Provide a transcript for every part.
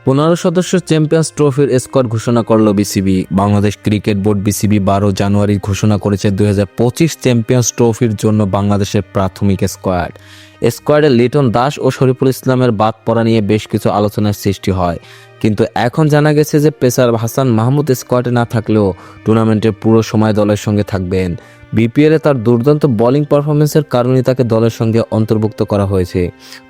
15 সদস্য চ্যাম্পিয়ন্স ট্রফির স্কোয়াড ঘোষণা করল BCB. Bangladesh cricket board BCB 12 জানুয়ারি ঘোষণা করেছে 2025 চ্যাম্পিয়ন্স ট্রফির জন্য বাংলাদেশের প্রাথমিক স্কোয়াড। স্কোয়াডে লিটন দাস ও শরীফুল ইসলামের বাদ পড়া নিয়ে বেশ কিছু আলোচনার সৃষ্টি হয়, কিন্তু এখন জানা গেছে যে পেসার হাসান মাহমুদ স্কোয়াডে না থাকলেও টুর্নামেন্টের পুরো সময় দলের সঙ্গে থাকবেন। বিপিএলে তার দুর্দান্ত বোলিং পারফরমেন্সের কারণে তাকে দলের সঙ্গে অন্তর্ভুক্ত করা হয়েছে।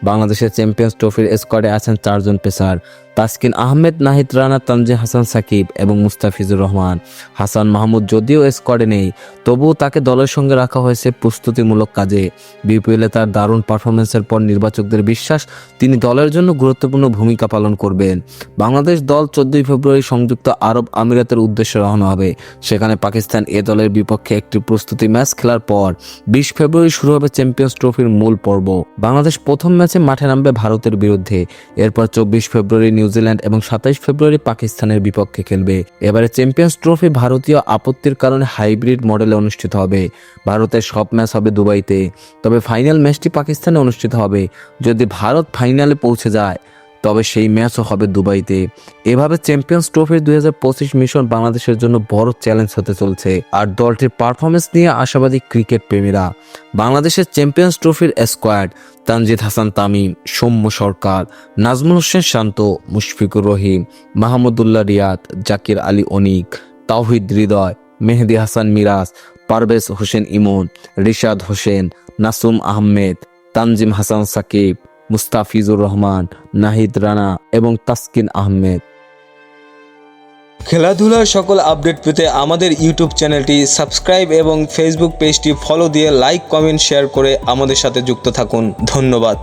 বাংলাদেশের চ্যাম্পিয়ন্স ট্রফির স্কোয়াডে আছেন 4 জন পেসার: তাসকিন আহমেদ, নাহিদ রানা, তানজিম হাসান সাকিব এবং মুস্তাফিজুর রহমান। হাসান মাহমুদ যদিও স্কোয়াডে নেই, তবুও তাকে দলের সঙ্গে রাখা হয়েছে প্রস্তুতিমূলক কাজে। বিপিএলে তার দারুণ পারফরমেন্সের পর নির্বাচকদের বিশ্বাস তিনি দলের জন্য গুরুত্বপূর্ণ ভূমিকা পালন করবেন। বাংলাদেশ দল 14 ফেব্রুয়ারি সংযুক্ত আরব আমিরাতের উদ্দেশ্যে রওনা হবে। সেখানে পাকিস্তান এ দলের বিপক্ষে একটি প্রস্তুতি ম্যাচ খেলার পর 20 ফেব্রুয়ারি শুরু হবে চ্যাম্পিয়ন্স ট্রফির মূল পর্ব। বাংলাদেশ প্রথম ম্যাচে মাঠে নামবে ভারতের বিরুদ্ধে, এরপর 24 ফেব্রুয়ারি নিউজিল্যান্ড এবং 27 ফেব্রুয়ারি পাকিস্তানের বিপক্ষে খেলবে। এবারে চ্যাম্পিয়ন্স ট্রফি ভারতীয় আপত্তির কারণে হাইব্রিড মডেলে অনুষ্ঠিত হবে। ভারতের সব ম্যাচ হবে দুবাইতে, তবে ফাইনাল ম্যাচটি পাকিস্তানে অনুষ্ঠিত হবে। যদি ভারত ফাইনালে পৌঁছে যায় তবে সেই ম্যাচও হবে দুবাইতে। এভাবে চ্যাম্পিয়ন্স ট্রফির 2025 মিশন বাংলাদেশের জন্য বড় চ্যালেঞ্জ হতে চলছে, আর দলটির পারফরমেন্স নিয়ে আশাবাদী ক্রিকেট প্রেমীরা। বাংলাদেশের চ্যাম্পিয়ন্স ট্রফির স্কোয়াড: তানজিদ হাসান তামিম, সৌম্য সরকার, নাজমুল হোসেন শান্ত, মুশফিকুর রহিম, মাহমুদুল্লাহ রিয়াদ, জাকির আলী অনিক, তাওহিদ হৃদয়, মেহেদী হাসান মিরাজ, পারভেজ হোসেন ইমন, রিশাদ হোসেন, নাসুম আহমেদ, তানজিম হাসান সাকিব, মুস্তাফিজুর রহমান, নাহিদ রানা এবং তাসকিন আহমেদ। খেলাধুলার সকল আপডেট পেতে আমাদের ইউটিউব চ্যানেলটি সাবস্ক্রাইব এবং ফেসবুক পেজটি ফলো দিয়ে লাইক, কমেন্ট, শেয়ার করে আমাদের সাথে যুক্ত থাকুন। ধন্যবাদ।